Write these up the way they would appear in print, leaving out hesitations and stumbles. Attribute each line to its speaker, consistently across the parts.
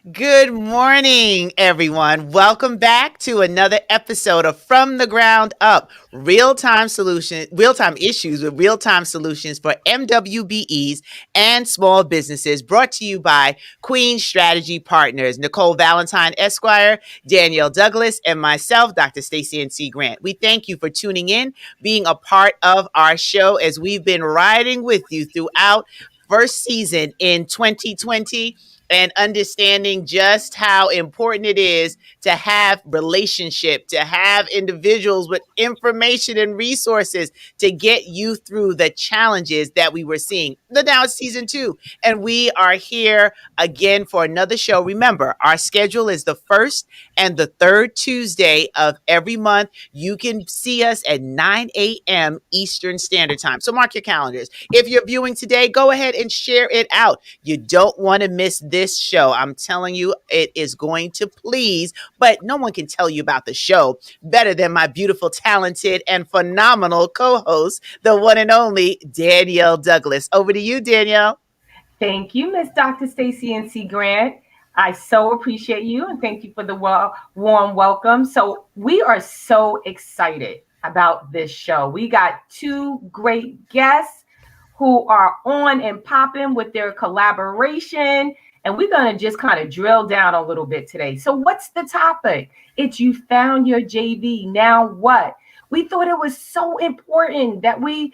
Speaker 1: Good morning, everyone. Welcome back to another episode of From the Ground Up, real time issues with real time solutions for MWBEs and small businesses, brought to you by Queen Strategy Partners, Nicole Valentine Esquire, Danielle Douglas, and myself, Dr. Stacey N.C. Grant. We thank you for tuning in, being a part of our show as we've been riding with you throughout first season in 2020 and understanding just how important it is to have relationship, to have individuals with information and resources to get you through the challenges that we were seeing. But now it's season 2, and we are here again for another show. Remember, our schedule is the first and the third Tuesday of every month. You can see us at 9 a.m. Eastern Standard Time. So mark your calendars. If you're viewing today, go ahead and share it out. You don't want to miss this show. I'm telling you, it is going to please, but no one can tell you about the show better than my beautiful, talented, and phenomenal co-host, the one and only Danielle Douglas. Over to you, Danielle.
Speaker 2: Thank you, Miss Dr. Stacey N.C. Grant. I so appreciate you and thank you for the warm welcome. So we are so excited about this show. We got two great guests who are on and popping with their collaboration. And we're going to just kind of drill down a little bit today. So what's the topic? It's you found your JV. Now what? We thought it was so important that we,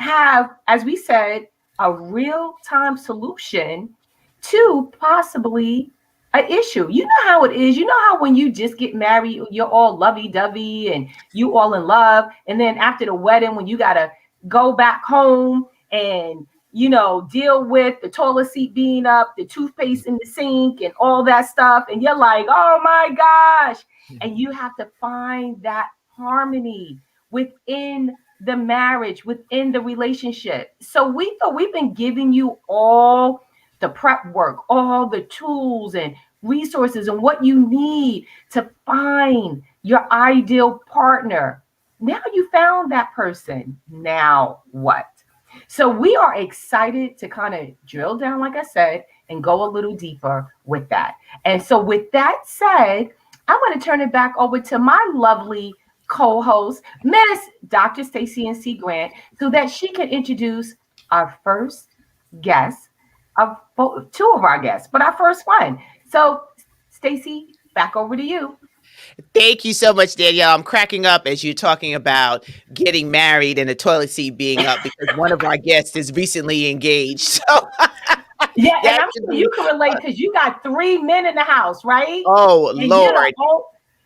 Speaker 2: have, as we said, a real-time solution to possibly an issue. You know how it is. You know how when you just get married, you're all lovey-dovey and you all in love. And then after the wedding, when you got to go back home and, deal with the toilet seat being up, the toothpaste in the sink and all that stuff. And you're like, oh my gosh. And you have to find that harmony within the marriage, within the relationship. So we thought we've been giving you all the prep work, all the tools and resources and what you need to find your ideal partner. Now you found that person. Now what? So we are excited to kind of drill down, like I said, and go a little deeper with that. And so with that said, I'm going to turn it back over to my lovely co-host, Miss Dr. Stacey N.C. Grant, so that she can introduce our first guest of two of our guests, but our first one. So, Stacey, back over to you.
Speaker 1: Thank you so much, Danielle. I'm cracking up as you're talking about getting married and the toilet seat being up because one of our guests is recently engaged. So
Speaker 2: Yeah, and
Speaker 1: that
Speaker 2: I'm
Speaker 1: should
Speaker 2: sure
Speaker 1: be,
Speaker 2: you can relate because you got 3 men in the house, right?
Speaker 1: oh,
Speaker 2: And
Speaker 1: Lord.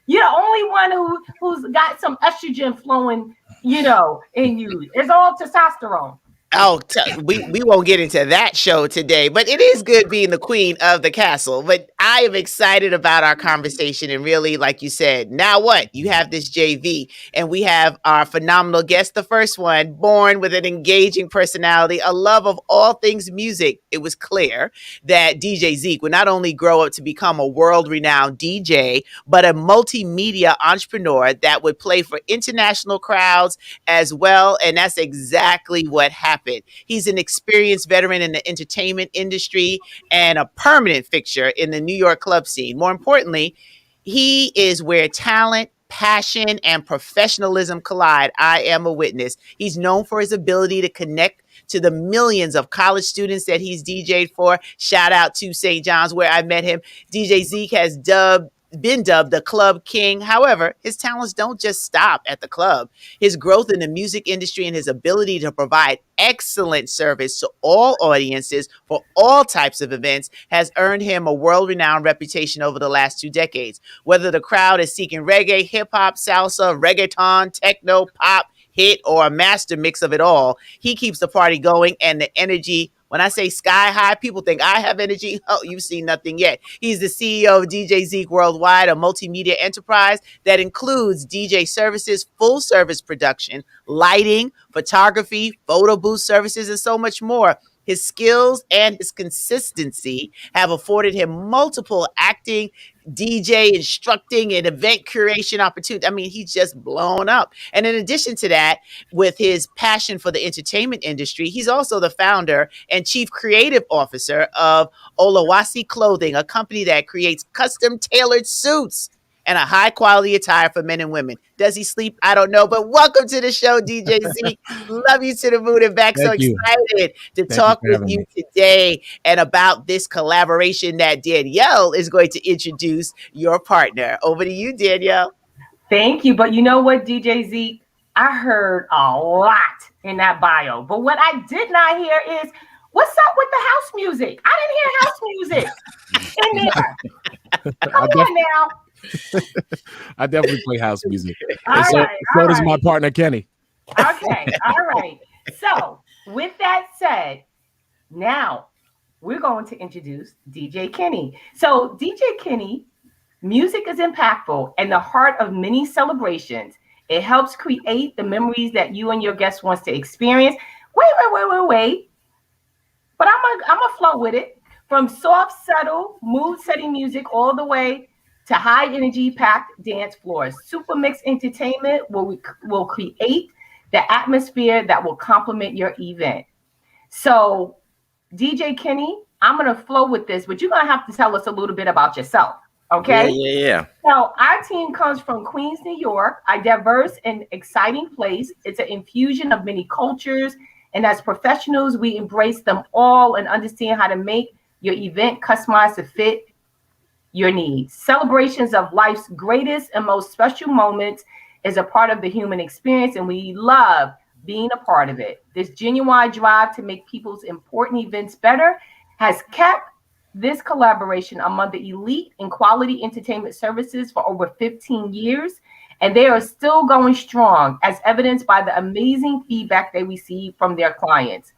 Speaker 2: you're the only one who's got some estrogen flowing, in you. It's all testosterone.
Speaker 1: Oh, we won't get into that show today, but it is good being the queen of the castle. But I am excited about our conversation, and really, like you said, now what? You have this JV, and we have our phenomenal guest, the first one, born with an engaging personality, a love of all things music. It was clear that DJ Zeke would not only grow up to become a world-renowned DJ, but a multimedia entrepreneur that would play for international crowds as well. And that's exactly what happened. He's an experienced veteran in the entertainment industry and a permanent fixture in the New York club scene. More importantly, he is where talent, passion, and professionalism collide. I am a witness. He's known for his ability to connect to the millions of college students that he's DJ'd for. Shout out to St. John's, where I met him. DJ Zeke has been dubbed the club king. However, his talents don't just stop at the club. His growth in the music industry and his ability to provide excellent service to all audiences for all types of events has earned him a world-renowned reputation over the last 2 decades. Whether the crowd is seeking reggae, hip-hop, salsa, reggaeton, techno, pop, hit, or a master mix of it all, he keeps the party going and the energy. When I say sky high, people think I have energy. Oh, you've seen nothing yet. He's the CEO of DJ Zeke Worldwide, a multimedia enterprise that includes DJ services, full service production, lighting, photography, photo booth services, and so much more. His skills and his consistency have afforded him multiple acting, DJ, instructing, and event curation opportunities. I mean, he's just blown up. And in addition to that, with his passion for the entertainment industry, he's also the founder and chief creative officer of Olawasi Clothing, a company that creates custom tailored suits and a high quality attire for men and women. Does he sleep? I don't know. But welcome to the show, DJ Z. Love you to the moon and back. So excited to talk with you today and about this collaboration that Danielle is going to introduce your partner. Over to you, Danielle.
Speaker 2: Thank you. But you know what, DJ Z? I heard a lot in that bio. But what I did not hear is, what's up with the house music? I didn't hear house music in there. Come on now.
Speaker 3: I definitely play house music.
Speaker 2: So
Speaker 3: does my partner Kenny.
Speaker 2: Okay, all right. So with that said, now we're going to introduce DJ Kenny. So DJ Kenny, music is impactful and the heart of many celebrations. It helps create the memories that you and your guest wants to experience. Wait. But I'm a flow with it. From soft, subtle, mood-setting music all the way to high energy packed dance floors. Super Mix Entertainment will create the atmosphere that will complement your event. So DJ Kenny, I'm going to flow with this, but you're going to have to tell us a little bit about yourself. Okay?
Speaker 4: Yeah.
Speaker 2: So our team comes from Queens, New York, a diverse and exciting place. It's an infusion of many cultures. And as professionals, we embrace them all and understand how to make your event customized to fit your needs. Celebrations of life's greatest and most special moments is a part of the human experience, and we love being a part of it. This genuine drive to make people's important events better has kept this collaboration among the elite in quality entertainment services for over 15 years, and they are still going strong, as evidenced by the amazing feedback they receive from their clients.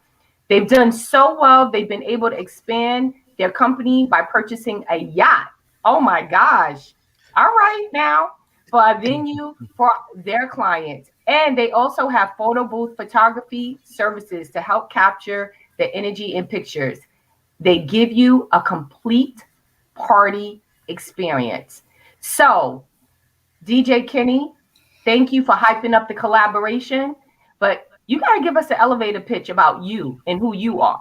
Speaker 2: They've done so well, they've been able to expand their company by purchasing a yacht. Oh my gosh. All right now, for a venue for their clients. And they also have photo booth photography services to help capture the energy in pictures. They give you a complete party experience. So, DJ Kenny, thank you for hyping up the collaboration, but you got to give us an elevator pitch about you and who you are.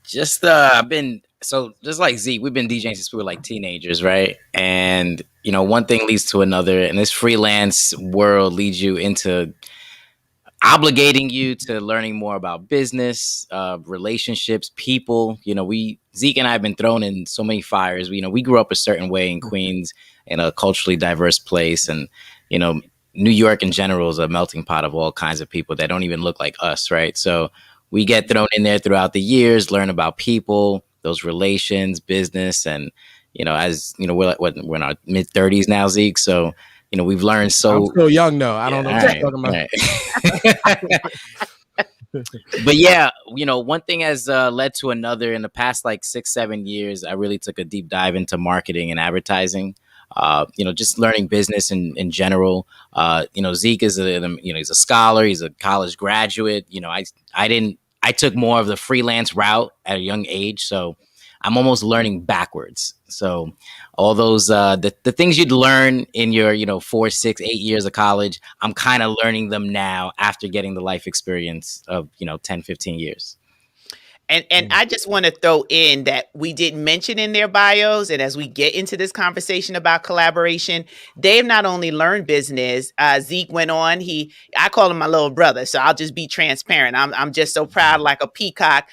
Speaker 4: Just like Zeke, we've been DJing since we were like teenagers, right? And one thing leads to another, and this freelance world leads you into obligating you to learning more about business, relationships, people. Zeke and I have been thrown in so many fires. We grew up a certain way in Queens, in a culturally diverse place, and New York in general is a melting pot of all kinds of people that don't even look like us, right? So we get thrown in there throughout the years, learn about people, those relations, business, and as we're in our mid-30s now, Zeke. So we've learned so.
Speaker 3: I'm still young though. I don't know what you're talking about.
Speaker 4: Right. But yeah, one thing has led to another. In the past like 6-7 years, I really took a deep dive into marketing and advertising. Just learning business in general. Zeke is he's a scholar. He's a college graduate. I took more of the freelance route at a young age, so I'm almost learning backwards. So all those the things you'd learn in your 4, 6, 8 years of college, I'm kind of learning them now after getting the life experience of 10, 15 years.
Speaker 1: And I just want to throw in that we didn't mention in their bios, and as we get into this conversation about collaboration, they've not only learned business. Zeke went on. I call him my little brother, so I'll just be transparent. I'm just so proud, like a peacock,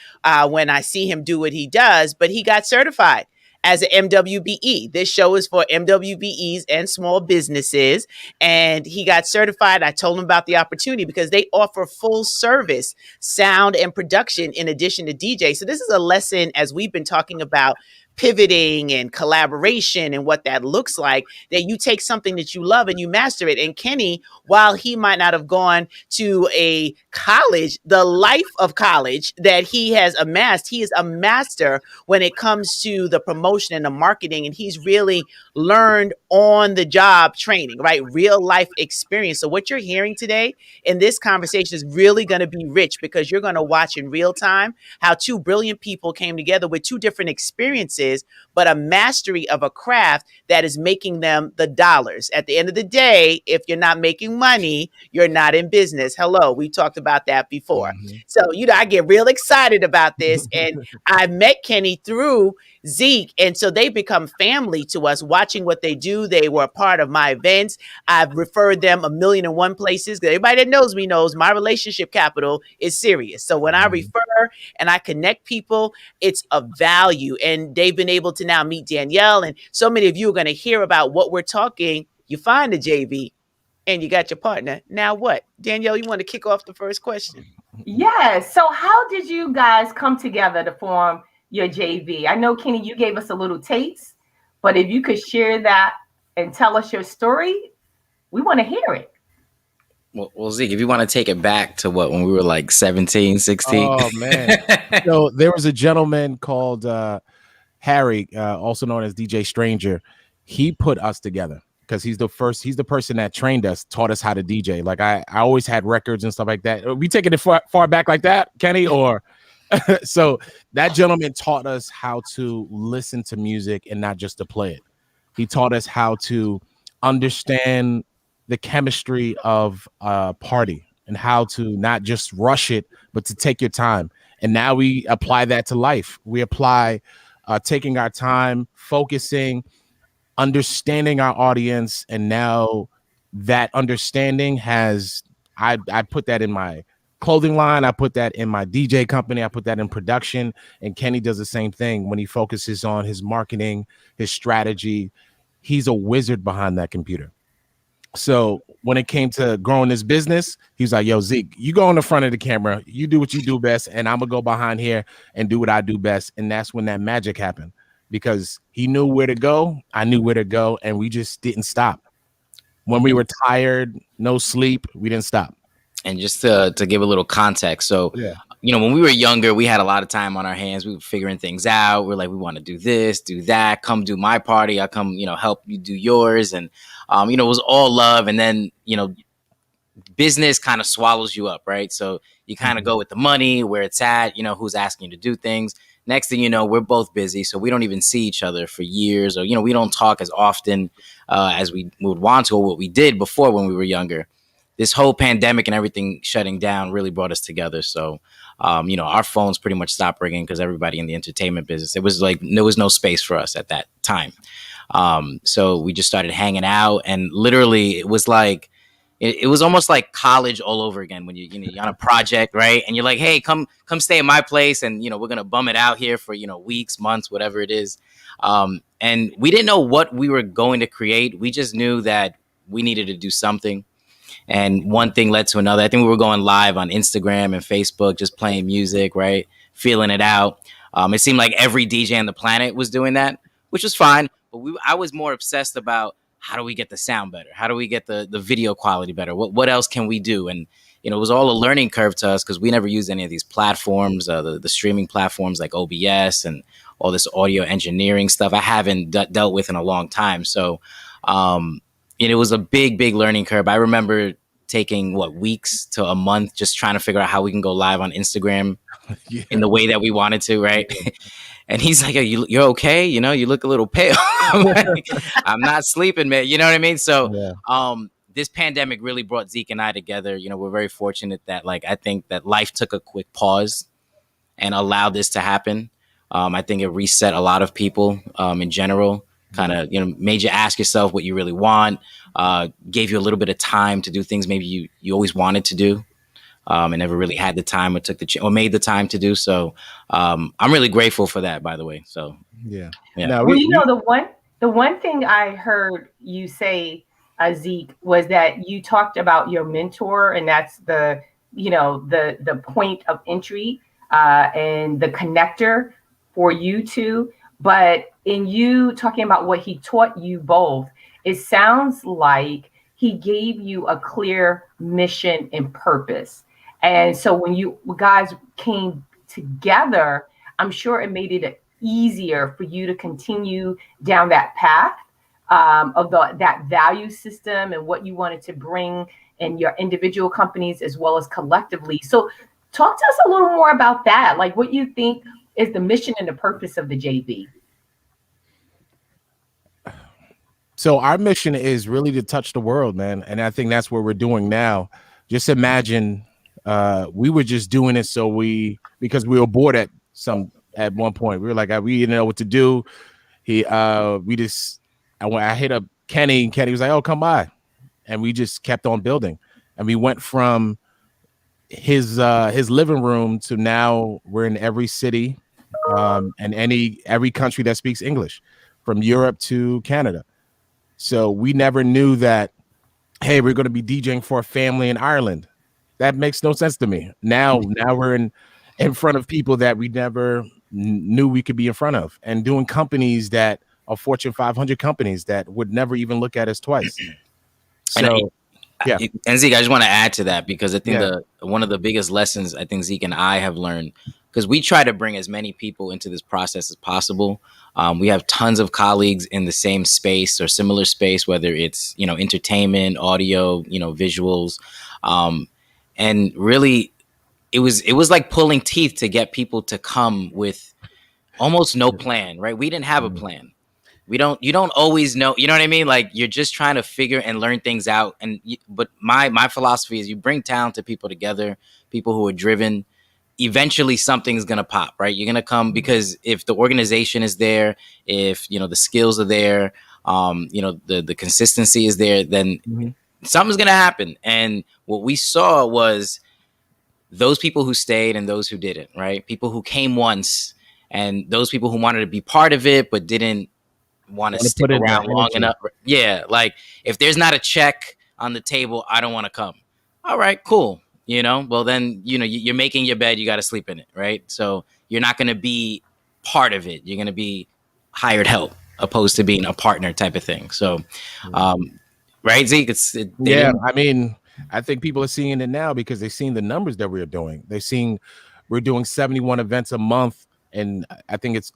Speaker 1: when I see him do what he does. But he got certified as an MWBE. This show is for MWBEs and small businesses. And he got certified. I told him about the opportunity because they offer full service sound and production in addition to DJ. So this is a lesson, as we've been talking about pivoting and collaboration and what that looks like, that you take something that you love and you master it. And Kenny, while he might not have gone to a college, the life of college that he has amassed, he is a master when it comes to the promotion and the marketing. And he's really learned on the job training, right? Real life experience. So what you're hearing today in this conversation is really going to be rich, because you're going to watch in real time how two brilliant people came together with two different experiences, but a mastery of a craft that is making them the dollars. At the end of the day, if you're not making money, you're not in business. Hello, we talked about that before. So, I get real excited about this. And I met Kenny through Zeke. And so they become family to us, watching what they do. They were a part of my events. I've referred them 1,000,001 places. Everybody that knows me knows my relationship capital is serious. So when I refer and I connect people, it's of value. And they've been able to now meet Danielle. And so many of you are going to hear about what we're talking. You find a JV and you got your partner. Now what? Danielle, you want to kick off the first question?
Speaker 2: Yes. So how did you guys come together to form your JV? I know, Kenny, you gave us a little taste, but if you could share that and tell us your story, we want to hear it.
Speaker 4: Well, Zeke, if you want to take it back to when we were like 17, 16.
Speaker 3: Oh, man. So there was a gentleman called Harry, also known as DJ Stranger. He put us together because he's the person that trained us, taught us how to DJ. Like I always had records and stuff like that. Are we taking it far back like that, Kenny? Or so that gentleman taught us how to listen to music and not just to play it. He taught us how to understand the chemistry of a party and how to not just rush it, but to take your time. And now we apply that to life. We apply taking our time, focusing, understanding our audience. And now that understanding has, I put that in my clothing line. I put that in my DJ company. I put that in production. And Kenny does the same thing when he focuses on his marketing, his strategy. He's a wizard behind that computer. So when it came to growing this business, he was like, yo, Zeke, you go in the front of the camera, you do what you do best, and I'm gonna go behind here and do what I do best. And that's when that magic happened, because he knew where to go, I knew where to go, and we just didn't stop. When we were tired, no sleep, we didn't stop.
Speaker 4: And just to give a little context, so when we were younger, we had a lot of time on our hands. We were figuring things out. We're like, we want to do this, do that. Come do my party. I'll come, help you do yours. And it was all love. And then business kind of swallows you up, right? So you kind of go with the money, where it's at. Who's asking you to do things. Next thing you know, we're both busy, so we don't even see each other for years, or we don't talk as often as we would want to, or what we did before when we were younger. This whole pandemic and everything shutting down really brought us together. So, our phones pretty much stopped ringing because everybody in the entertainment business, it was like there was no space for us at that time. So we just started hanging out, and literally it was like, it was almost like college all over again when you're on a project, right? And you're like, hey, come stay at my place, and we're gonna bum it out here for weeks, months, whatever it is. And we didn't know what we were going to create. We just knew that we needed to do something. And one thing led to another. I think we were going live on Instagram and Facebook, just playing music, right? Feeling it out. It seemed like every DJ on the planet was doing that, which was fine. But I was more obsessed about, how do we get the sound better? How do we get the video quality better? What else can we do? And, it was all a learning curve to us because we never used any of these platforms, the streaming platforms like OBS and all this audio engineering stuff I haven't dealt with in a long time. So, it was a big, big learning curve. I remember taking weeks to a month just trying to figure out how we can go live on Instagram in the way that we wanted to, right? And he's like, you're okay? You look a little pale. I'm like, I'm not sleeping, man. You know what I mean? So this pandemic really brought Zeke and I together. We're very fortunate that I think that life took a quick pause and allowed this to happen. I think it reset a lot of people in general. Kind of, made you ask yourself what you really want, gave you a little bit of time to do things maybe you always wanted to do, and never really had the time or or made the time to do. So I'm really grateful for that, by the way. So
Speaker 3: yeah.
Speaker 2: Now, the one thing I heard you say, Zeke, was that you talked about your mentor, and that's the point of entry and the connector for you two. But in you talking about what he taught you both, it sounds like he gave you a clear mission and purpose. And so when you guys came together, I'm sure it made it easier for you to continue down that path of that value system and what you wanted to bring in your individual companies as well as collectively. So talk to us a little more about that, like what you think is the mission and the purpose of the JV.
Speaker 3: So our mission is really to touch the world, man. And I think that's what we're doing now. Just imagine we were just doing it because we were bored at one point. We were like, we didn't know what to do. I hit up Kenny, and Kenny was like, oh, come by. And we just kept on building. And we went from his living room to now we're in every city and every country that speaks English, from Europe to Canada. So we never knew that, hey, we're going to be DJing for a family in Ireland. That makes no sense to me. Now we're in front of people that we never knew we could be in front of, and doing companies that are Fortune 500 companies that would never even look at us twice. So, yeah.
Speaker 4: And Zeke, I just want to add to that, because I think one of the biggest lessons I think Zeke and I have learned, because we try to bring as many people into this process as possible. We have tons of colleagues in the same space or similar space, whether it's, entertainment, audio, visuals. And really, it was like pulling teeth to get people to come with almost no plan, right? We didn't have a plan. You don't always know, you know what I mean? Like, you're just trying to figure and learn things out. But my philosophy is you bring talented people together, people who are driven. Eventually something's going to pop, right? You're going to come, because if the organization is there, if, the skills are there, the consistency is there, then something's going to happen. And what we saw was those people who stayed and those who didn't, right? People who came once and those people who wanted to be part of it, but didn't want to stick around long enough. Yeah. Like, if there's not a check on the table, I don't want to come. All right, cool. Well, then, you're making your bed, you got to sleep in it, right? So you're not going to be part of it. You're going to be hired help opposed to being a partner type of thing. So, right, Zeke?
Speaker 3: I mean, I think people are seeing it now because they've seen the numbers that we're doing. We're doing 71 events a month, and I think it's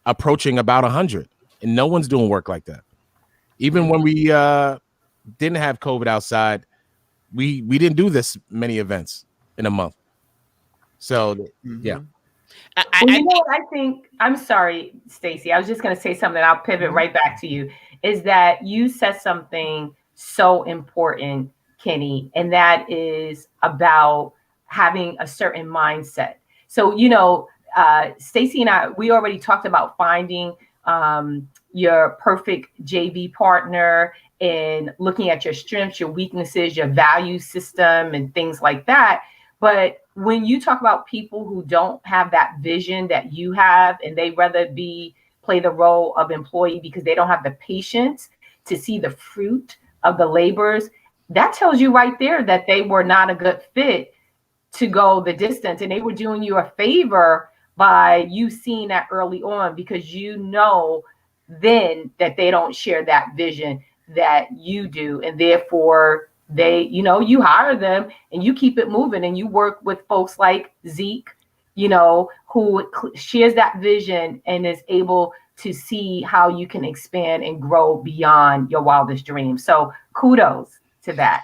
Speaker 3: approaching about 100. And no one's doing work like that. Even when we didn't have COVID outside, we didn't do this many events in a month. So yeah.
Speaker 2: I think, I'm sorry, Stacey, I was just going to say something. I'll pivot right back to you, is that you said something so important, Kenny, and that is about having a certain mindset. So, Stacey and I, we already talked about finding your perfect JV partner and looking at your strengths, your weaknesses, your value system, and things like that. But when you talk about people who don't have that vision that you have, and they rather play the role of employee because they don't have the patience to see the fruit of the labors, that tells you right there that they were not a good fit to go the distance. And they were doing you a favor by you seeing that early on, because then that they don't share that vision that you do. And therefore they, you hire them and you keep it moving, and you work with folks like Zeke, who shares that vision and is able to see how you can expand and grow beyond your wildest dreams. So kudos to that.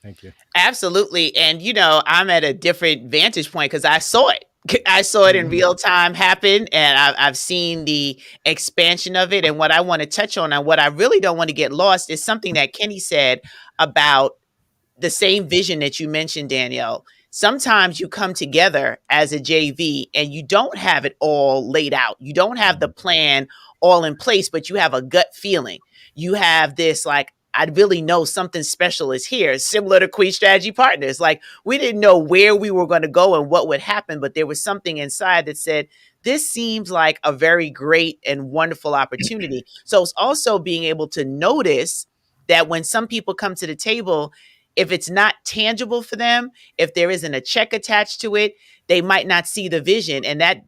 Speaker 3: Thank you.
Speaker 1: Absolutely. And, I'm at a different vantage point because I saw it. I saw it in real time happen, and I've seen the expansion of it. And what I want to touch on, and what I really don't want to get lost, is something that Kenny said about the same vision that you mentioned, Danielle. Sometimes you come together as a JV and you don't have it all laid out. You don't have the plan all in place, but you have a gut feeling. You have this, like, I really know something special is here, similar to Queen Strategy Partners. Like, we didn't know where we were going to go and what would happen, but there was something inside that said, this seems like a very great and wonderful opportunity. So it's also being able to notice that when some people come to the table, if it's not tangible for them, if there isn't a check attached to it, they might not see the vision. And that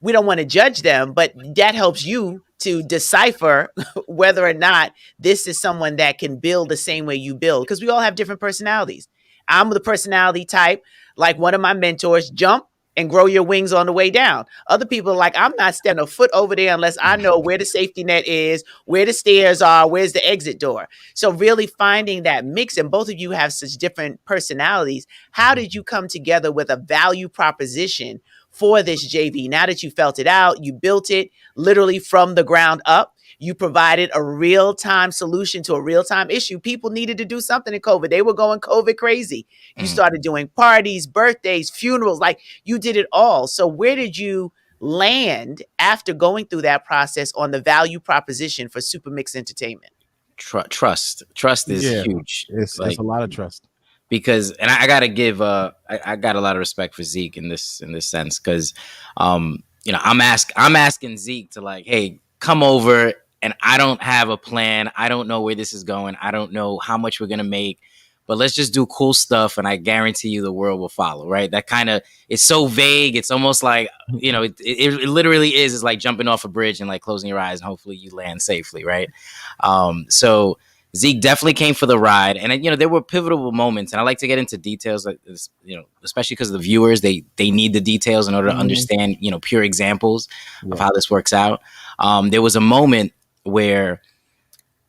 Speaker 1: we don't want to judge them, but that helps you to decipher whether or not this is someone that can build the same way you build, because we all have different personalities. I'm the personality type, like one of my mentors, jump and grow your wings on the way down. Other people are like, I'm not stepping a foot over there unless I know where the safety net is, where the stairs are, where's the exit door. So really finding that mix, and both of you have such different personalities. How did you come together with a value proposition for this JV? Now that you felt it out, you built it literally from the ground up. You provided a real-time solution to a real-time issue. People needed to do something in COVID. They were going COVID crazy. You started doing parties, birthdays, funerals, like you did it all. So where did you land after going through that process on the value proposition for Supermix Entertainment?
Speaker 4: Trust is huge.
Speaker 3: It's a lot of trust.
Speaker 4: Because, and I gotta give, I got a lot of respect for Zeke in this sense, because, you know, I'm asking Zeke to like, hey, come over, and I don't have a plan. I don't know where this is going. I don't know how much we're gonna make, but let's just do cool stuff, and I guarantee you the world will follow. Right? That kind of, it's so vague. It's almost like, you know, it literally is. It's like jumping off a bridge and like closing your eyes and hopefully you land safely. Right? So Zeke definitely came for the ride, and you know there were pivotal moments, and I like to get into details, like this, you know, especially because the viewers they need the details in order to understand, you know, pure examples of how this works out. There was a moment where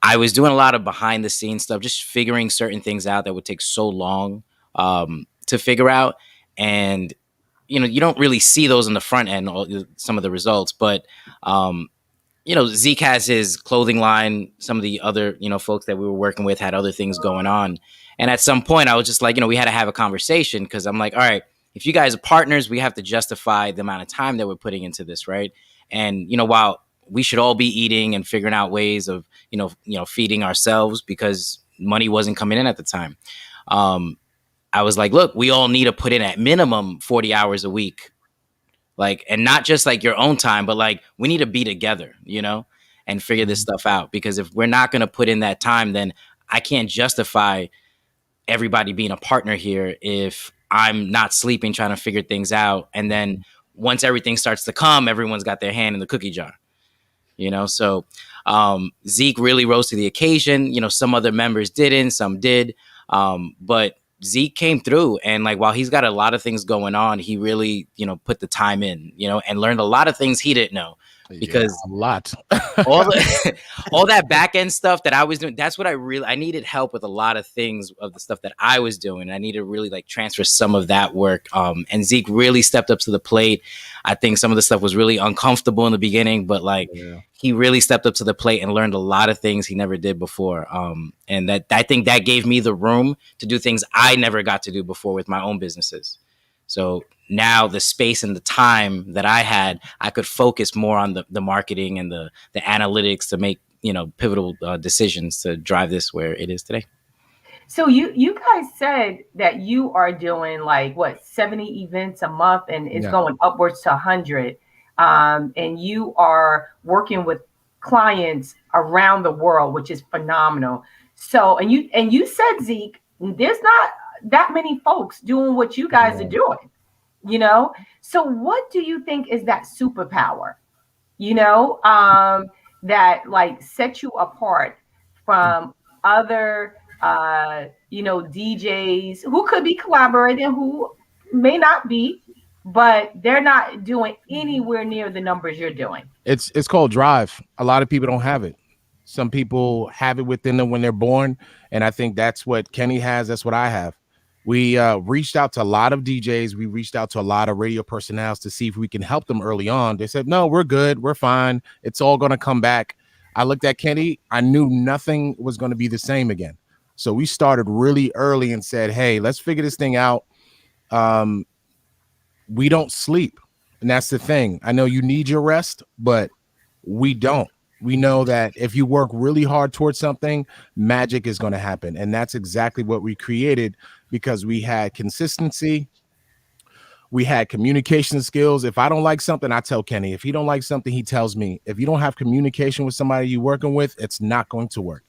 Speaker 4: I was doing a lot of behind the scenes stuff, just figuring certain things out that would take so long to figure out, and you know you don't really see those in the front end, some of the results, but you know, Zeke has his clothing line. Some of the other, you know, folks that we were working with had other things going on. And at some point I was just like, you know, we had to have a conversation, because I'm like, all right, if you guys are partners, we have to justify the amount of time that we're putting into this. Right. And, you know, while we should all be eating and figuring out ways of, you know, feeding ourselves, because money wasn't coming in at the time. I was like, look, we all need to put in at minimum 40 hours a week. Like, and not just like your own time, but like we need to be together, you know, and figure this stuff out. Because if we're not going to put in that time, then I can't justify everybody being a partner here if I'm not sleeping trying to figure things out. And then once everything starts to come, everyone's got their hand in the cookie jar, you know. So Zeke really rose to the occasion. You know, some other members didn't, some did, but Zeke came through, and like while he's got a lot of things going on, he really, you know, put the time in, you know, and learned a lot of things he didn't know, because
Speaker 3: a lot
Speaker 4: all that back end stuff that I was doing, that's what I needed help with, a lot of things of the stuff that I was doing. I needed to really like transfer some of that work. And Zeke really stepped up to the plate. I think some of the stuff was really uncomfortable in the beginning, but like he really stepped up to the plate and learned a lot of things he never did before. And that, I think that gave me the room to do things I never got to do before with my own businesses. So now the space and the time that I had, I could focus more on the marketing and the analytics to make, you know, pivotal decisions to drive this where it is today.
Speaker 2: So you guys said that you are doing like what, 70 events a month, and it's going upwards to 100. And you are working with clients around the world, which is phenomenal. So, and you said, Zeke, there's not that many folks doing what you guys are doing, you know? So what do you think is that superpower, you know, that like sets you apart from other, you know, DJs who could be collaborating, who may not be, but they're not doing anywhere near the numbers you're doing?
Speaker 3: It's called drive. A lot of people don't have it. Some people have it within them when they're born, and I think that's what Kenny has. That's what I have. We reached out to a lot of DJs. We reached out to a lot of radio personnel to see if we can help them early on. They said, no, we're good. We're fine. It's all going to come back. I looked at Kenny. I knew nothing was going to be the same again. So we started really early and said, hey, let's figure this thing out. We don't sleep. And that's the thing. I know you need your rest, but we don't. We know that if you work really hard towards something, magic is going to happen. And that's exactly what we created, because we had consistency. We had communication skills. If I don't like something, I tell Kenny. If he don't like something, he tells me. If you don't have communication with somebody you're working with, it's not going to work.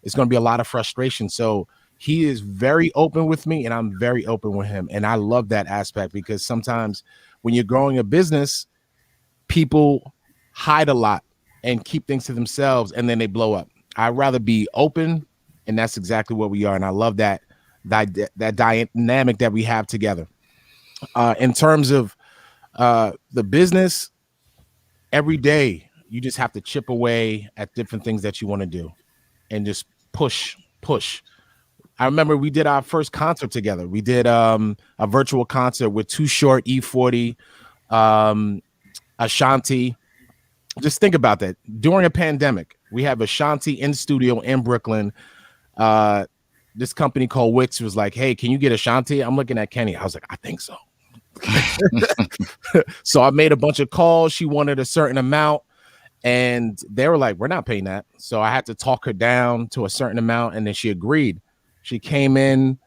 Speaker 3: It's going to be a lot of frustration. So he is very open with me, and I'm very open with him. And I love that aspect, because sometimes when you're growing a business, people hide a lot and keep things to themselves, and then they blow up. I'd rather be open, and that's exactly what we are. And I love that dynamic that we have together. In terms of the business, every day you just have to chip away at different things that you want to do and just push. I remember we did our first concert together. We did a virtual concert with Too Short, E40, Ashanti. Just think about that. During a pandemic, we have Ashanti in studio in Brooklyn. This company called Wix was like, hey, can you get Ashanti? I'm looking at Kenny. I was like, I think so. So I made a bunch of calls. She wanted a certain amount, and they were like, we're not paying that. So I had to talk her down to a certain amount, and then she agreed. She came in.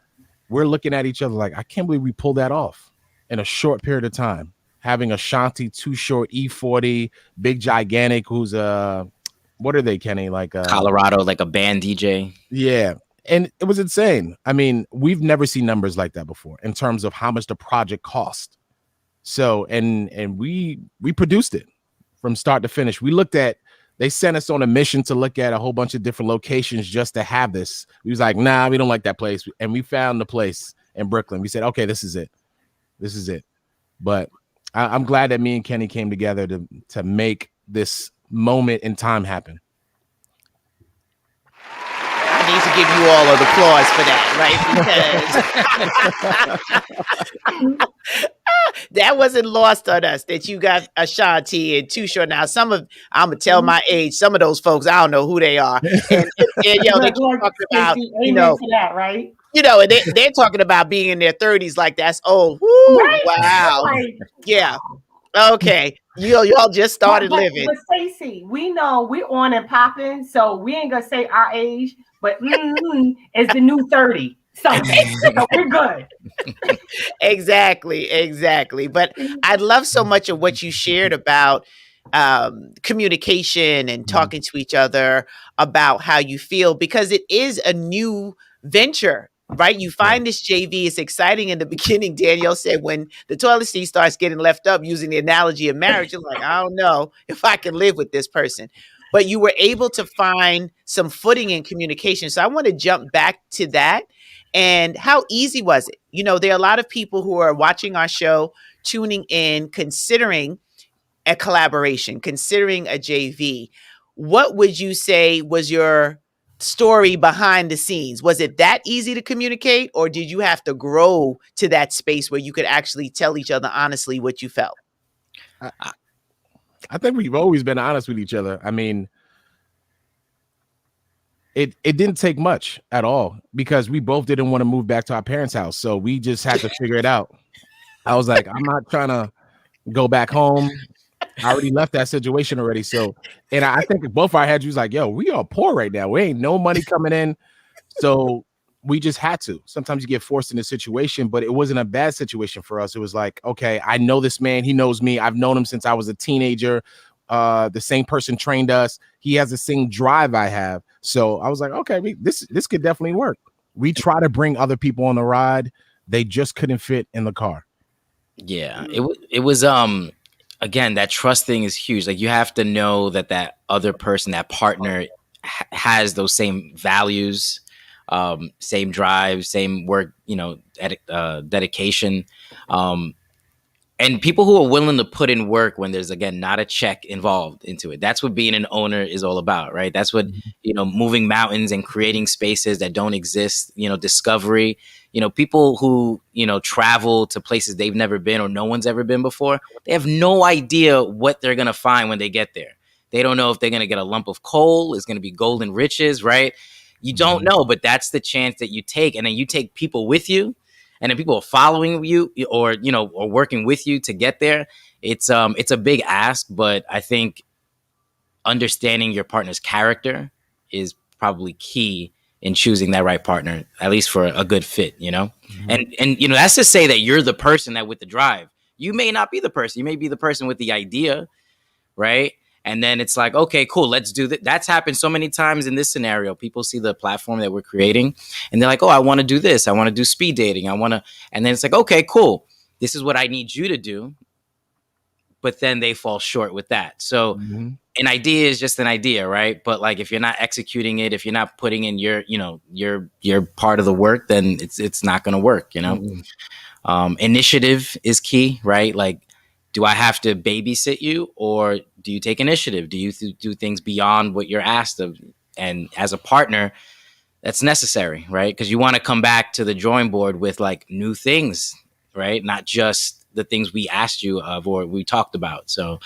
Speaker 3: We're looking at each other like, I can't believe we pulled that off in a short period of time. Having Ashanti, Too Short, E40, Big Gigantic, who's what are they, Kenny? Like
Speaker 4: Colorado, like a band DJ.
Speaker 3: Yeah. And it was insane. I mean, we've never seen numbers like that before in terms of how much the project cost. So, and we produced it from start to finish. They sent us on a mission to look at a whole bunch of different locations just to have this. We was like, nah, we don't like that place. And we found the place in Brooklyn. We said, okay, this is it. But I'm glad that me and Kenny came together to make this moment in time happen.
Speaker 1: I need to give you all of the applause for that, right? Because that wasn't lost on us that you got Ashanti and Too Short. Now, I'm gonna tell my age. Some of those folks, I don't know who they are. And they keep talking about,
Speaker 2: to that, right?
Speaker 1: And they're talking about being in their 30s like that's old. Woo,
Speaker 2: right?
Speaker 1: Wow. Right. Yeah. Okay. Y'all just started living.
Speaker 2: But Stacey, we know we're on and popping, so we ain't gonna say our age, but is the new 30. So we're good.
Speaker 1: Exactly. But I love so much of what you shared about communication and talking to each other about how you feel, because it is a new venture, right? You find this JV, it's exciting in the beginning. Danielle said when the toilet seat starts getting left up, using the analogy of marriage, you're like, I don't know if I can live with this person. But you were able to find some footing in communication. So I want to jump back to that. And how easy was it? There are a lot of people who are watching our show, tuning in, considering a collaboration, considering a JV. What would you say was your story behind the scenes? Was it that easy to communicate, or did you have to grow to that space where you could actually tell each other honestly what you felt?
Speaker 3: I think we've always been honest with each other. I mean, it didn't take much at all because we both didn't want to move back to our parents' house. So we just had to figure it out. I was like, I'm not trying to go back home. I already left that situation already. So, and I think both of our heads was like, yo, we are poor right now. We ain't no money coming in. So we just had to. Sometimes you get forced in a situation, but it wasn't a bad situation for us. It was like, okay, I know this man. He knows me. I've known him since I was a teenager. The same person trained us. He has the same drive I have. So I was like, okay, this could definitely work. We try to bring other people on the ride. They just couldn't fit in the car.
Speaker 4: Yeah, it was again, that trust thing is huge. Like you have to know that other person, that partner has those same values, same drive, same work, dedication. And people who are willing to put in work when there's, again, not a check involved into it. That's what being an owner is all about, right? That's what, moving mountains and creating spaces that don't exist, discovery, people who, travel to places they've never been or no one's ever been before. They have no idea what they're going to find when they get there. They don't know if they're going to get a lump of coal. It's going to be golden riches, right? You don't know, but that's the chance that you take. And then you take people with you. And then people are following you or working with you to get there. It's a big ask, but I think understanding your partner's character is probably key in choosing that right partner, at least for a good fit, Mm-hmm. And that's to say that you're the person that with the drive. You may not be the person. You may be the person with the idea, right? And then it's like, okay, cool, let's do that. That's happened so many times in this scenario. People see the platform that we're creating and they're like, oh, I want to do this. I want to do speed dating. And then it's like, okay, cool. This is what I need you to do. but then they fall short with that. So an idea is just an idea, right? But like if you're not executing it, if you're not putting in your part of the work, then it's not going to work, you know. Initiative is key, right? Like, do I have to babysit you, or do you take initiative? Do you do things beyond what you're asked of? And as a partner, that's necessary, right? Because you want to come back to the drawing board with like new things, right? Not just the things we asked you of or we talked about. So,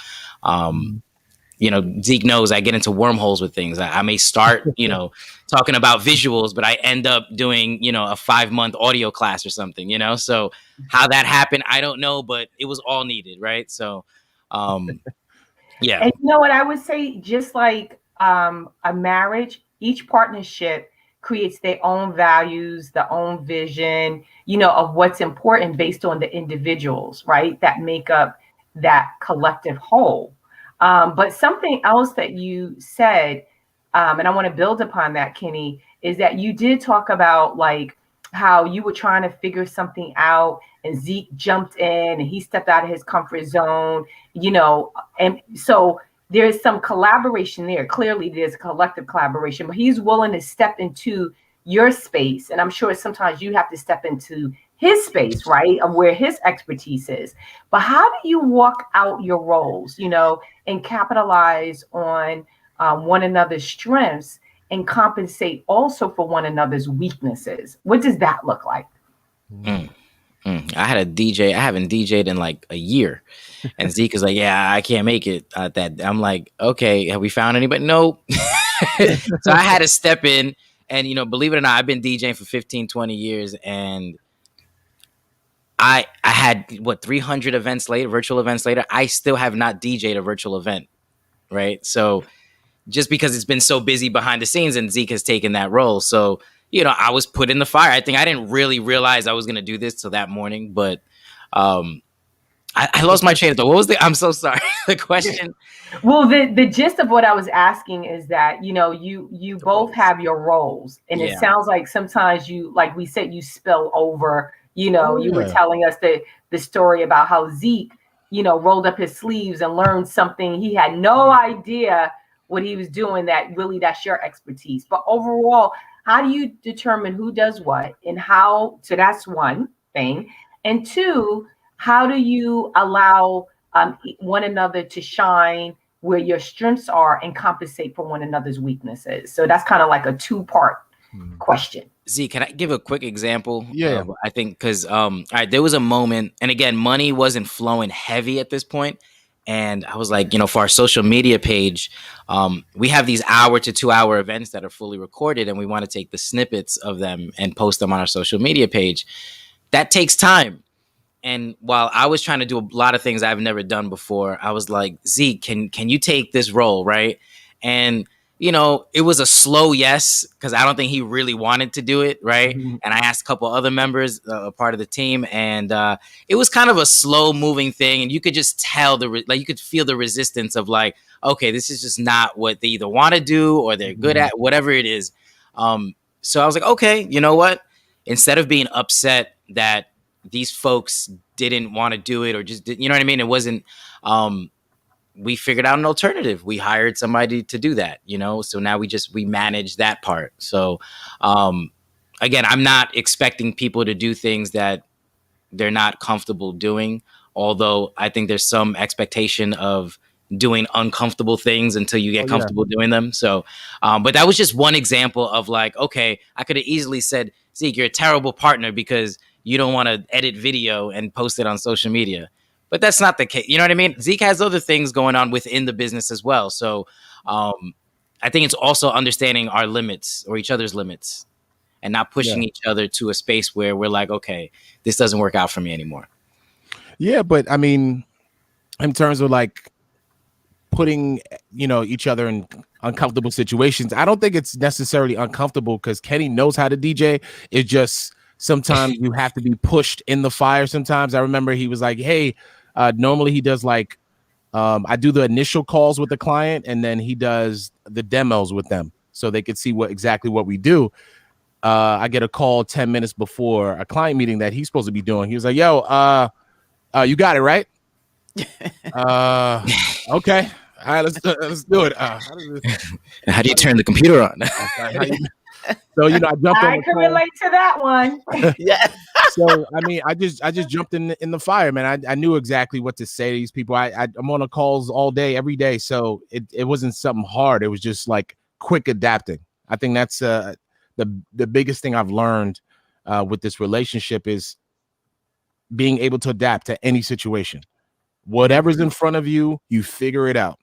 Speaker 4: you know, Zeke knows I get into wormholes with things. I may start, you know, talking about visuals, but I end up doing, you know, a 5-month audio class or something, you know? So how that happened, I don't know, but it was all needed, right? So, yeah.
Speaker 2: And you know what I would say, just like a marriage, each partnership creates their own values, their own vision, you know, of what's important based on the individuals, right? That make up that collective whole. But something else that you said, and I want to build upon that, Kenny, is that you did talk about like how you were trying to figure something out and Zeke jumped in and he stepped out of his comfort zone, you know, and so there's some collaboration there. Clearly there's collective collaboration, but he's willing to step into your space. And I'm sure sometimes you have to step into his space, right, of where his expertise is. But how do you walk out your roles, you know, and capitalize on one another's strengths and compensate also for one another's weaknesses? What does that look like?
Speaker 4: I had a DJ. I haven't DJ'd in like a year, and Zeke is like, "Yeah, I can't make it." That I'm like, "Okay, have we found anybody?" Nope. So I had to step in, and you know, believe it or not, I've been DJing for 15, 20 years, and I had 300 events later, virtual events later, I still have not DJ'd a virtual event, right? So just because it's been so busy behind the scenes, and Zeke has taken that role, so. You know, I was put in the fire. I think I didn't really realize I was going to do this till that morning, but I lost my train of thought. What was I'm so sorry. The question.
Speaker 2: Well, the gist of what I was asking is that, you know, you both have your roles, and it sounds like sometimes you, like we said, you spill over, you know, you were telling us the story about how Zeke, you know, rolled up his sleeves and learned something. He had no idea what he was doing, that really that's your expertise. But overall, how do you determine who does what and how? So that's one thing. And two, how do you allow one another to shine where your strengths are and compensate for one another's weaknesses? So that's kind of like a two-part question.
Speaker 4: Z, can I give a quick example?
Speaker 3: Yeah.
Speaker 4: I think because, all right, there was a moment, and again, money wasn't flowing heavy at this point. And I was like, you know, for our social media page, we have these 1 to 2 hour events that are fully recorded, and we want to take the snippets of them and post them on our social media page. That takes time. And while I was trying to do a lot of things I've never done before, I was like, Zeke, can you take this role, right? And you know, it was a slow yes, because I don't think he really wanted to do it, right? And I asked a couple other members, a part of the team, and it was kind of a slow moving thing. And you could just tell you could feel the resistance of like, okay, this is just not what they either want to do or they're good at, whatever it is. So I was like, okay, you know what? Instead of being upset that these folks didn't want to do it or just didn't, you know what I mean? It wasn't, we figured out an alternative. We hired somebody to do that, you know? So now we manage that part. So, again, I'm not expecting people to do things that they're not comfortable doing. Although I think there's some expectation of doing uncomfortable things until you get comfortable doing them. So, but that was just one example of like, okay, I could have easily said, Zeke, you're a terrible partner because you don't want to edit video and post it on social media. But that's not the case. You know what I mean? Zeke has other things going on within the business as well. So I think it's also understanding our limits or each other's limits and not pushing each other to a space where we're like, okay, this doesn't work out for me anymore.
Speaker 3: Yeah, but I mean, in terms of like putting, you know, each other in uncomfortable situations, I don't think it's necessarily uncomfortable because Kenny knows how to DJ. It's just sometimes you have to be pushed in the fire. Sometimes I remember he was like, hey, normally he does like, I do the initial calls with the client and then he does the demos with them so they could see exactly what we do. I get a call 10 minutes before a client meeting that he's supposed to be doing. He was like, yo, you got it, right? Okay. All right, let's do it.
Speaker 4: How do you turn the computer on?
Speaker 3: So I jumped on
Speaker 2: I
Speaker 3: the
Speaker 2: can
Speaker 3: call.
Speaker 2: relate to that one.
Speaker 1: Yeah.
Speaker 3: So I mean, I just jumped in the fire, man. I knew exactly what to say to these people. I'm on the calls all day, every day. So it wasn't something hard. It was just like quick adapting. I think that's the biggest thing I've learned with this relationship is being able to adapt to any situation. Whatever's in front of you, you figure it out.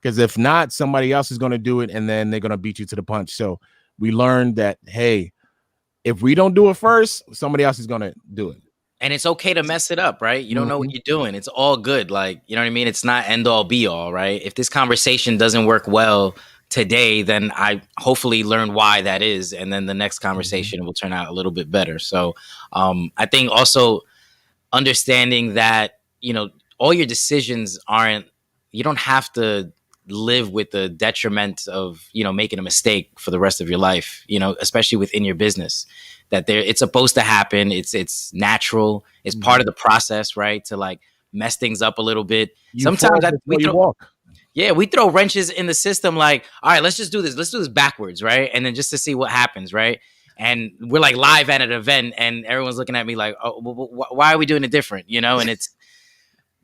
Speaker 3: Because if not, somebody else is going to do it, and then they're going to beat you to the punch. So we learned that, hey, if we don't do it first, somebody else is going to do it.
Speaker 4: And it's okay to mess it up, right? You don't know what you're doing. It's all good. Like, you know what I mean? It's not end all be all, right? If this conversation doesn't work well today, then I hopefully learn why that is. And then the next conversation will turn out a little bit better. So I think also understanding that, all your decisions you don't have to live with the detriment of, making a mistake for the rest of your life, especially within your business, that it's supposed to happen. It's natural. It's part of the process, right? To like mess things up a little bit. Sometimes we throw wrenches in the system. Like, all right, let's just do this. Let's do this backwards. Right. And then just to see what happens. Right. And we're like live at an event and everyone's looking at me like, oh, why are we doing it different? And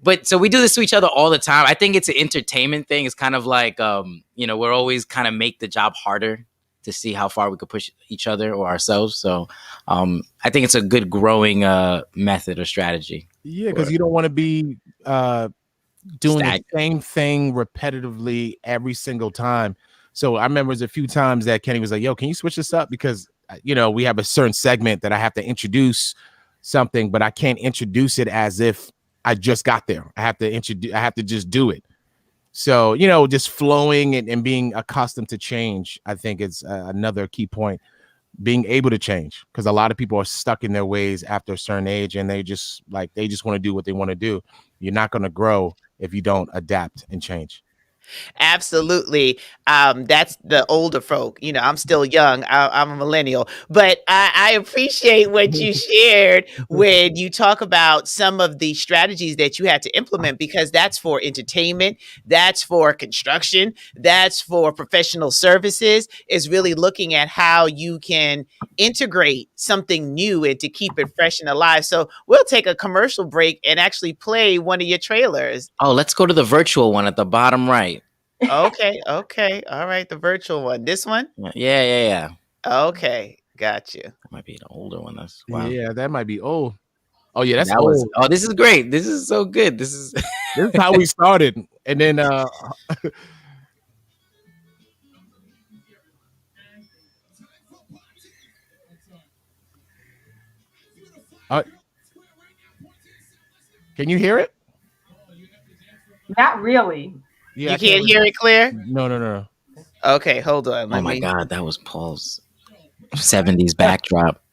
Speaker 4: but so we do this to each other all the time. I think it's an entertainment thing. It's kind of like, we're always kind of make the job harder to see how far we could push each other or ourselves. So I think it's a good growing method or strategy.
Speaker 3: Yeah, because you don't want to be doing the same thing repetitively every single time. So I remember there's a few times that Kenny was like, yo, can you switch this up? Because, we have a certain segment that I have to introduce something, but I can't introduce it as if I just got there. I have to just do it. So, just flowing and being accustomed to change, I think it's another key point. Being able to change, because a lot of people are stuck in their ways after a certain age and they just want to do what they want to do. You're not going to grow if you don't adapt and change.
Speaker 1: Absolutely. That's the older folk. I'm still young. I'm a millennial, but I appreciate what you shared when you talk about some of the strategies that you had to implement, because that's for entertainment, that's for construction, that's for professional services, is really looking at how you can integrate something new and to keep it fresh and alive. So we'll take a commercial break and actually play one of your trailers.
Speaker 4: Oh, let's go to the virtual one at the bottom right.
Speaker 1: Okay. All right, the virtual one. This one?
Speaker 4: Yeah.
Speaker 1: Okay, got you.
Speaker 4: That might be the older one.
Speaker 3: Wow. Yeah, that might be old. Oh yeah, that's
Speaker 4: old. Oh, this is great. This is so good. This is
Speaker 3: how we started. And then can you hear it?
Speaker 2: Not really.
Speaker 1: Yeah, you can't hear it clear?
Speaker 3: No.
Speaker 1: Okay, hold on.
Speaker 4: Oh my God, that was Paul's 70s backdrop.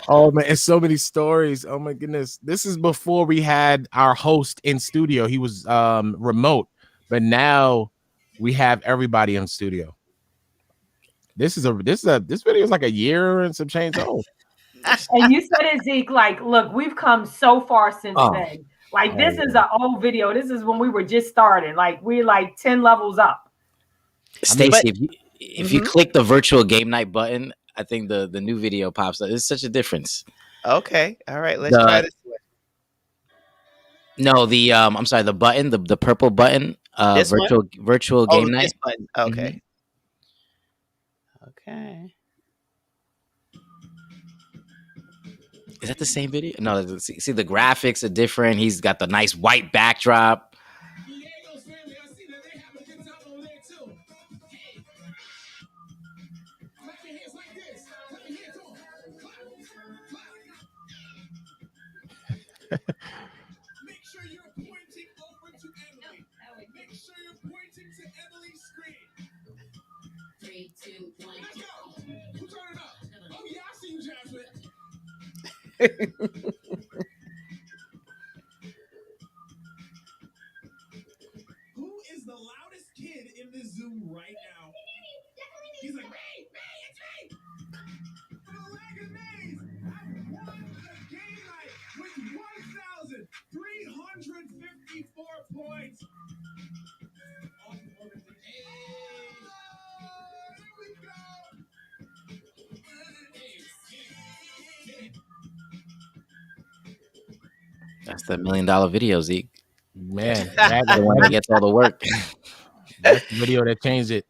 Speaker 3: Oh man, it's so many stories. Oh my goodness. This is before we had our host in studio. He was remote, but now we have everybody in studio. This video is like a year and some change old.
Speaker 2: And you said it, Zeke, like, look, we've come so far since then. Like, this is an old video. This is when we were just starting. Like, we're like 10 levels up.
Speaker 4: Stacey, if you click the virtual game night button, I think the new video pops up. It's such a difference.
Speaker 1: Okay. All right. Let's try this one.
Speaker 4: No, I'm sorry, the button, the purple button, virtual game night.
Speaker 1: This button. Okay. Okay.
Speaker 4: Is that the same video? No, see the graphics are different. He's got the nice white backdrop.
Speaker 5: Make sure you're pointing over to Emily. Make sure you're pointing to Emily's screen. 3, 2, 1. Let's go. Who turned it up? Oh yeah, I see you, Jasmine. Who is the loudest kid in this Zoom right now? He's like, me, it's me. For the Lagging Maze, I've won a game night with 1,354
Speaker 4: That's the $1 million video, Zeke.
Speaker 3: Man,
Speaker 4: The one that gets all the work.
Speaker 3: that's the video that changed it.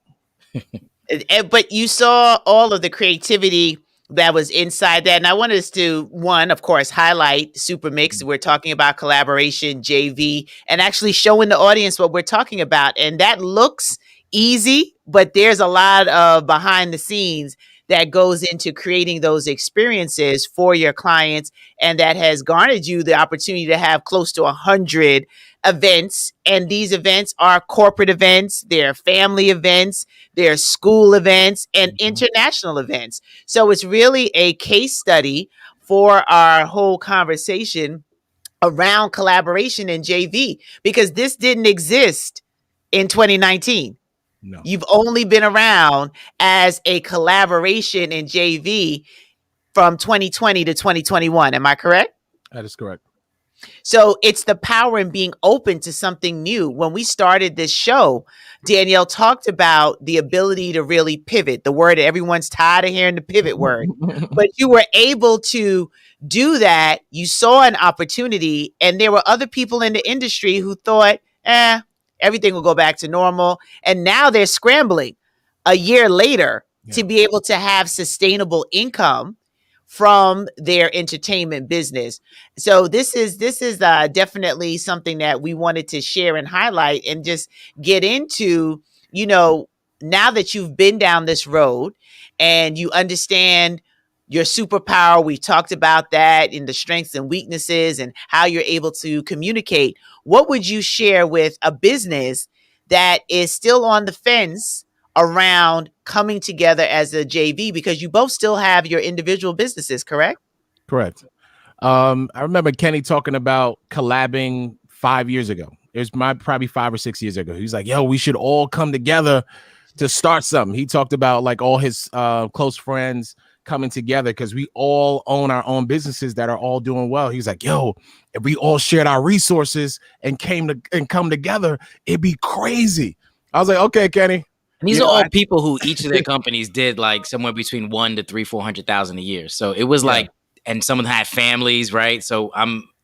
Speaker 1: But you saw all of the creativity that was inside that. And I want us to, one, of course, highlight Super Mix. We're talking about collaboration, JV, and actually showing the audience what we're talking about. And that looks easy, but there's a lot of behind the scenes that goes into creating those experiences for your clients. And that has garnered you the opportunity to have close to 100 events. And these events are corporate events, they're family events, they're school events, and international events. So it's really a case study for our whole conversation around collaboration in JV, because this didn't exist in 2019.
Speaker 3: No,
Speaker 1: You've only been around as a collaboration in JV from 2020 to 2021. Am I correct?
Speaker 3: that is correct.
Speaker 1: So it's the power in being open to something new. When we started this show, Danielle talked about the ability to really pivot, the word that everyone's tired of hearing, the pivot word. But you were able to do that. You saw an opportunity, and there were other people in the industry who thought, everything will go back to normal. And now they're scrambling a year later to be able to have sustainable income from their entertainment business. So this is definitely something that we wanted to share and highlight and just get into, now that you've been down this road and you understand your superpower. We've talked about that in the strengths and weaknesses and how you're able to communicate. What would you share with a business that is still on the fence around coming together as a JV, because you both still have your individual businesses, correct?
Speaker 3: Correct. I remember Kenny talking about collabing 5 years ago. It was probably 5 or 6 years ago. He's like, yo, we should all come together to start something. He talked about like all his close friends coming together because we all own our own businesses that are all doing well. He's like, yo, if we all shared our resources and come together, it'd be crazy. I was like, okay, Kenny.
Speaker 4: And these are all people who each of their companies did like somewhere between 1 to 300,000-400,000 a year. So it was like, and some of them had families, right? So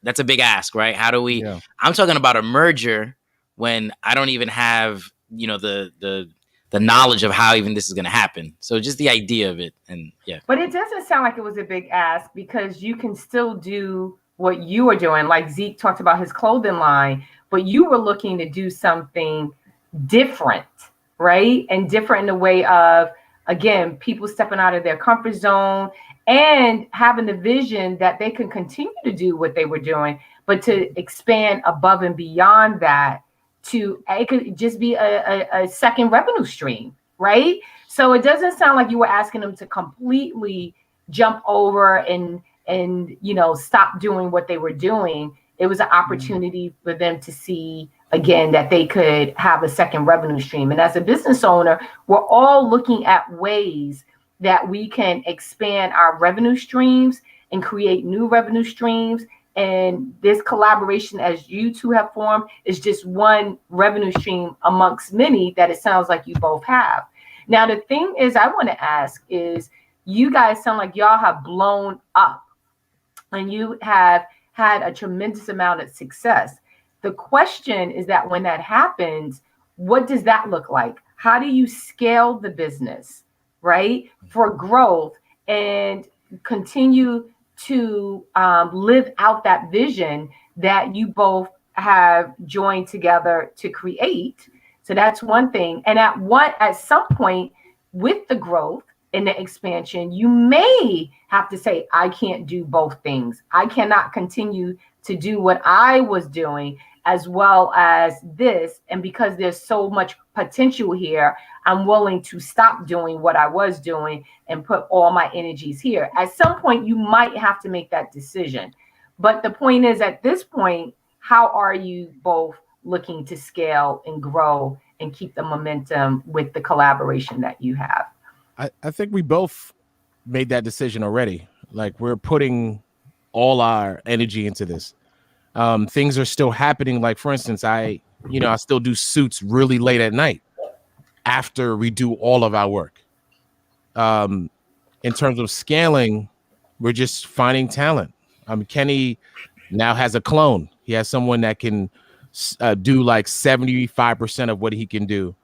Speaker 4: that's a big ask, right? How do we? Yeah. I'm talking about a merger when I don't even have the knowledge of how even this is going to happen. So just the idea of it, and yeah.
Speaker 2: But it doesn't sound like it was a big ask, because you can still do what you are doing. Like Zeke talked about his clothing line, but you were looking to do something different. Right? And different in the way of, again, people stepping out of their comfort zone and having the vision that they can continue to do what they were doing, but to expand above and beyond that it could just be a second revenue stream, right? So it doesn't sound like you were asking them to completely jump over and stop doing what they were doing. It was an opportunity for them to see, again, that they could have a second revenue stream. And as a business owner, we're all looking at ways that we can expand our revenue streams and create new revenue streams. And this collaboration, as you two have formed, is just one revenue stream amongst many that it sounds like you both have. Now, the thing is, I want to ask is, you guys sound like y'all have blown up and you have had a tremendous amount of success. The question is that when that happens, what does that look like? How do you scale the business, right, for growth and continue to live out that vision that you both have joined together to create? So that's one thing. And at some point with the growth and the expansion, you may have to say, I can't do both things. I cannot continue to do what I was doing as well as this. And because there's so much potential here, I'm willing to stop doing what I was doing and put all my energies here. At some point, you might have to make that decision. But the point is, at this point, how are you both looking to scale and grow and keep the momentum with the collaboration that you have?
Speaker 3: I think we both made that decision already. Like, we're putting all our energy into this. Things are still happening. Like, for instance, I still do suits really late at night after we do all of our work. In terms of scaling, we're just finding talent. Kenny now has a clone. He has someone that can do like 75% of what he can do.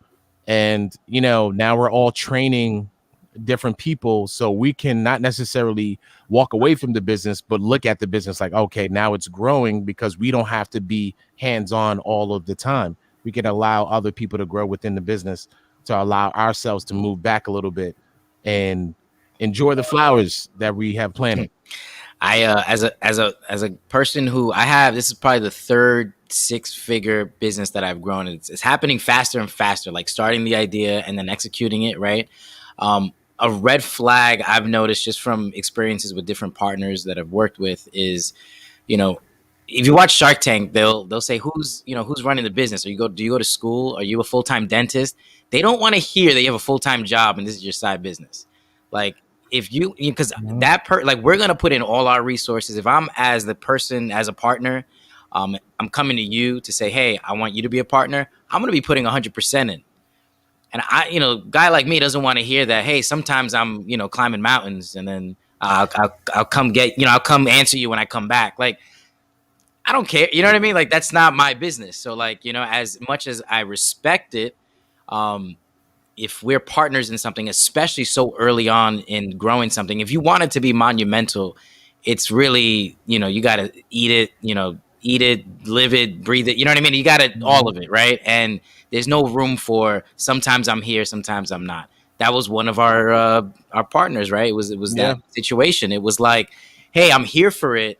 Speaker 3: And, now we're all training different people so we can not necessarily walk away from the business, but look at the business like, okay, now it's growing because we don't have to be hands-on all of the time. We can allow other people to grow within the business to allow ourselves to move back a little bit and enjoy the flowers that we have planted.
Speaker 4: I as a person who I have, this is probably the third 6-figure business that I've grown. It's happening faster and faster, like starting the idea and then executing it, right? A red flag I've noticed just from experiences with different partners that I've worked with is, if you watch Shark Tank, they'll say who's running the business. Do you go to school? Are you a full-time dentist? They don't want to hear that you have a full-time job and this is your side business. Like if because we're gonna put in all our resources. If I'm as the person as a partner, I'm coming to you to say, hey, I want you to be a partner. I'm gonna be putting 100% in. And guy like me doesn't want to hear that. Hey, sometimes I'm, climbing mountains, and then I'll come I'll come answer you when I come back. Like, I don't care. You know what I mean? Like, that's not my business. So, like, as much as I respect it, if we're partners in something, especially so early on in growing something, if you want it to be monumental, it's really, you got to eat it, live it, breathe it. You know what I mean? You got to all of it, right? And there's no room for sometimes I'm here, sometimes I'm not. That was one of our partners, right? It was that situation. It was like, hey, I'm here for it,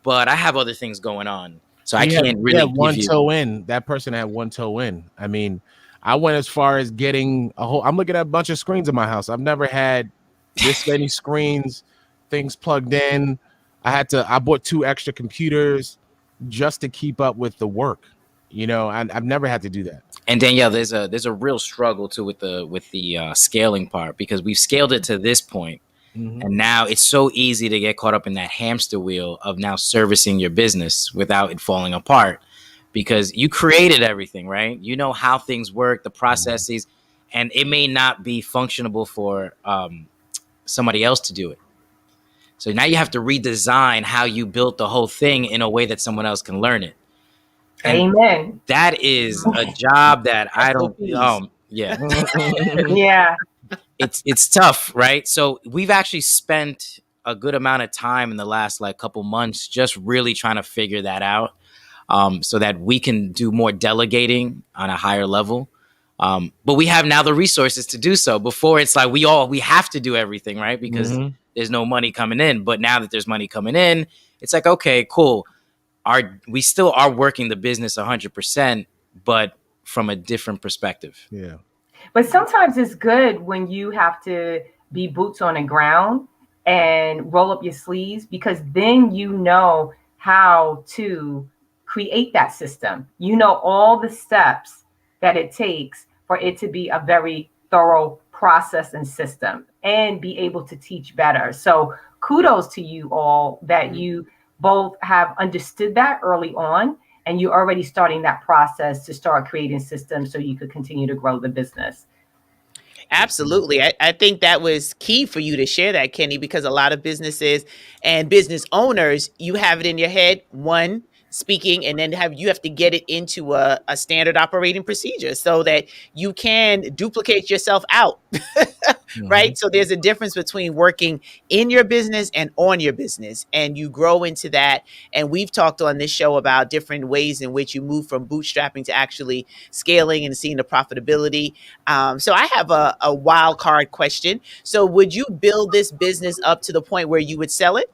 Speaker 4: but I have other things going on, so I can't really.
Speaker 3: One toe in. That person had one toe in. I mean, I went as far as getting a whole. I'm looking at a bunch of screens in my house. I've never had this many screens, things plugged in. I bought 2 extra computers just to keep up with the work. I've never had to do that.
Speaker 4: And Danielle, there's a real struggle too with the scaling part, because we've scaled it to this point, and now it's so easy to get caught up in that hamster wheel of now servicing your business without it falling apart, because you created everything, right? You know how things work, the processes, and it may not be functionable for somebody else to do it. So now you have to redesign how you built the whole thing in a way that someone else can learn it. And
Speaker 2: amen.
Speaker 4: That is a job that I don't.
Speaker 2: Yeah.
Speaker 4: It's tough, right? So we've actually spent a good amount of time in the last couple months just really trying to figure that out, so that we can do more delegating on a higher level. But we have now the resources to do so. Before it's like we have to do everything, right? Because there's no money coming in. But now that there's money coming in, it's like, okay, cool. We still are working the business 100%, but from a different perspective.
Speaker 3: Yeah.
Speaker 2: But sometimes it's good when you have to be boots on the ground and roll up your sleeves, because then you know how to create that system. You know all the steps that it takes for it to be a very thorough process and system, and be able to teach better. So kudos to you all that you both have understood that early on, and you're already starting that process to start creating systems so you could continue to grow the business.
Speaker 1: Absolutely. I think that was key for you to share that, Kenny, because a lot of businesses and business owners, you have it in your head, one, speaking, and then you have to get it into a standard operating procedure so that you can duplicate yourself out. Right? So there's a difference between working in your business and on your business, and you grow into that. And we've talked on this show about different ways in which you move from bootstrapping to actually scaling and seeing the profitability. So I have a wild card question. So would you build this business up to the point where you would sell it?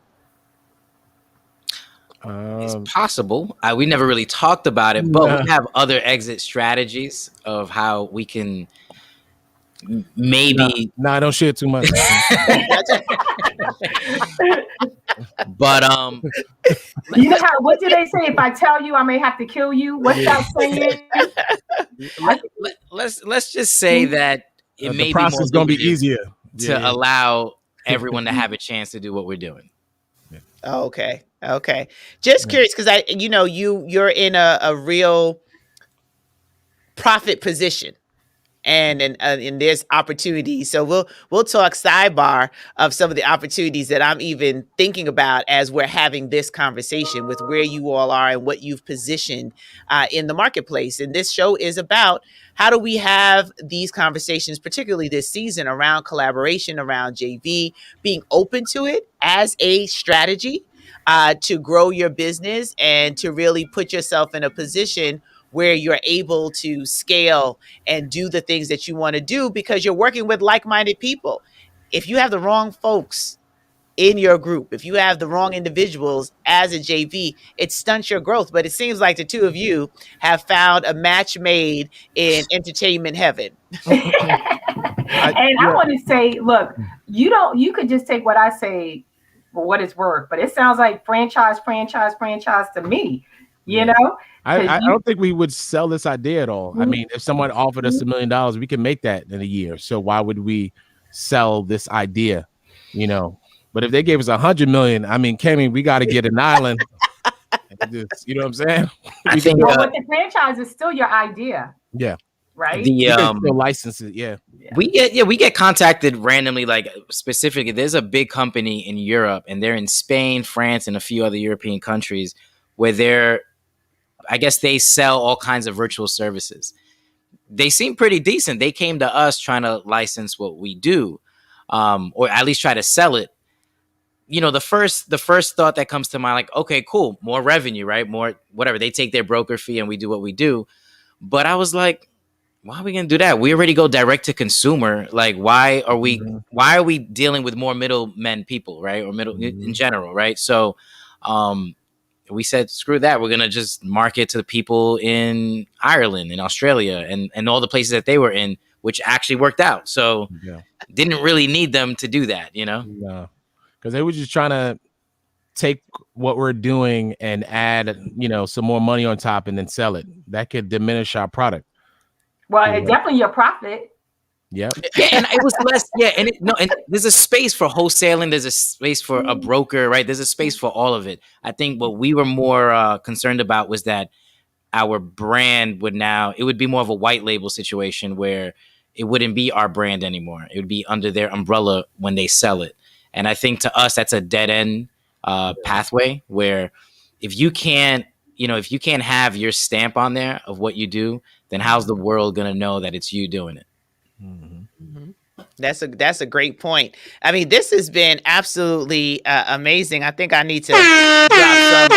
Speaker 4: It's possible. We never really talked about it, but we have other exit strategies of how we can maybe.
Speaker 3: No, don't share too much.
Speaker 4: But
Speaker 2: you know what do they say? If I tell you, I may have to kill you. What's that saying?
Speaker 4: let's just say that it may
Speaker 3: the process is going to be easier
Speaker 4: to allow everyone to have a chance to do what we're doing.
Speaker 1: Okay. Just curious, because you're in a real profit position, and there's opportunities. So we'll talk sidebar of some of the opportunities that I'm even thinking about as we're having this conversation with where you all are and what you've positioned in the marketplace. And this show is about how do we have these conversations, particularly this season, around collaboration, around JV, being open to it as a strategy to grow your business and to really put yourself in a position where you're able to scale and do the things that you want to do because you're working with like-minded people. If you have the wrong folks in your group, if you have the wrong individuals as a JV, it stunts your growth. But it seems like the two of you have found a match made in entertainment heaven.
Speaker 2: I want to say, look, you could just take what I say for what it's worth, but it sounds like franchise to me, you know?
Speaker 3: I don't think we would sell this idea at all. I mean, if someone offered us $1 million, we can make that in a year. So why would we sell this idea, you know? But if they gave us 100 million, I mean, Kemi, we got to get an island. You know what I'm saying?
Speaker 4: I think
Speaker 2: but the franchise is still your idea.
Speaker 3: Yeah.
Speaker 2: Right.
Speaker 3: The licenses. Yeah.
Speaker 4: We get contacted randomly, like specifically. There's a big company in Europe, and they're in Spain, France, and a few other European countries where I guess they sell all kinds of virtual services. They seem pretty decent. They came to us trying to license what we do, or at least try to sell it. You know, the first thought that comes to mind, like, okay, cool, more revenue, right? More whatever. They take their broker fee and we do what we do. But I was like, why are we gonna do that? We already go direct to consumer. Like, why are we dealing with more middlemen people, right? Or middle in general, right? So we said, screw that. We're gonna just market to the people in Ireland and Australia and all the places that they were in, which actually worked out. So didn't really need them to do that, you know?
Speaker 3: No. Because they were just trying to take what we're doing and add, you know, some more money on top and then sell it. That could diminish our product.
Speaker 2: Well, it's definitely your profit.
Speaker 3: Yep.
Speaker 4: Yeah, and it was less. Yeah, and there's a space for wholesaling. There's a space for a broker, right? There's a space for all of it. I think what we were more concerned about was that our brand it would be more of a white label situation where it wouldn't be our brand anymore. It would be under their umbrella when they sell it. And I think to us, that's a dead end pathway where if you can't have your stamp on there of what you do, then how's the world going to know that it's you doing it?
Speaker 1: That's a great point. I mean, this has been absolutely amazing. I think I need to drop some.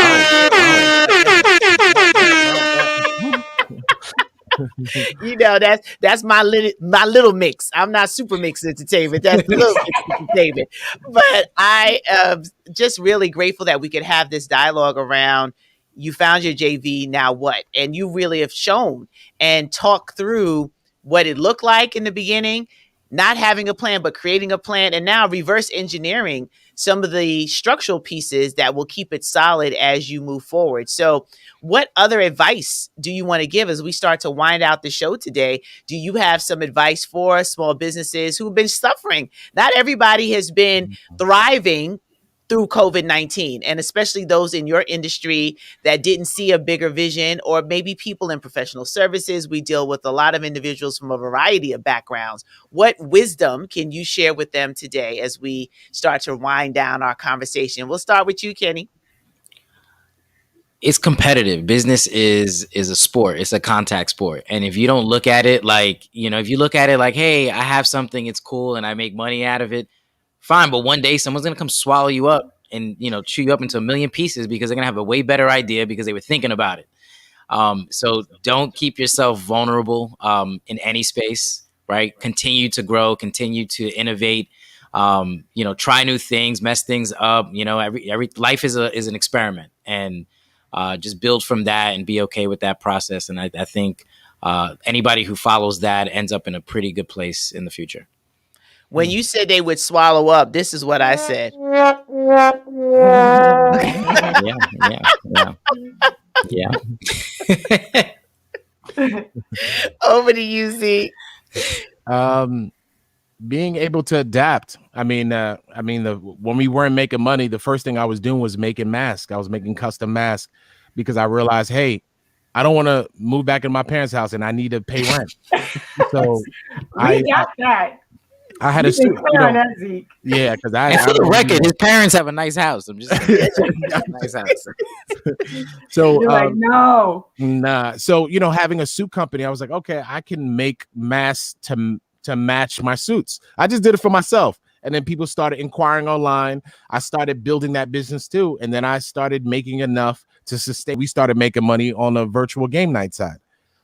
Speaker 1: You know, that's my little mix. I'm not Super Mix Entertainment. That's Little Mix Entertainment. But I am just really grateful that we could have this dialogue around. You found your JV, now what? And you really have shown and talked through what it looked like in the beginning, not having a plan, but creating a plan, and now reverse engineering some of the structural pieces that will keep it solid as you move forward. So what other advice do you want to give as we start to wind out the show today? Do you have some advice for small businesses who've been suffering? Not everybody has been thriving through COVID-19, and especially those in your industry that didn't see a bigger vision, or maybe people in professional services. We deal with a lot of individuals from a variety of backgrounds. What wisdom can you share with them today as we start to wind down our conversation? We'll start with you, Kenny.
Speaker 4: It's competitive. Business is a sport. It's a contact sport. And if you don't look at it like, if you look at it like, hey, I have something, it's cool, and I make money out of it, fine. But one day someone's going to come swallow you up and, chew you up into a million pieces because they're going to have a way better idea because they were thinking about it. So don't keep yourself vulnerable in any space, right? Continue to grow, continue to innovate, try new things, mess things up. Every life is an experiment, and just build from that and be okay with that process. And I think anybody who follows that ends up in a pretty good place in the future.
Speaker 1: When you said they would swallow up, this is what I said. Yeah. Over to you, Z.
Speaker 3: Being able to adapt. When we weren't making money, the first thing I was doing was making masks. I was making custom masks because I realized, hey, I don't want to move back in my parents' house and I need to pay rent. So
Speaker 2: We got that.
Speaker 3: I had
Speaker 2: You
Speaker 3: a suit,
Speaker 2: been clear on that, Zeke.
Speaker 3: yeah, because I
Speaker 4: And for the
Speaker 3: really
Speaker 4: record, his parents have a nice house. I'm just saying. Nice house.
Speaker 3: so
Speaker 2: You're like, no.
Speaker 3: nah. So having a suit company, I was like, okay, I can make masks to match my suits. I just did it for myself. And then people started inquiring online. I started building that business too. And then I started making enough to sustain. We started making money on the virtual game night side.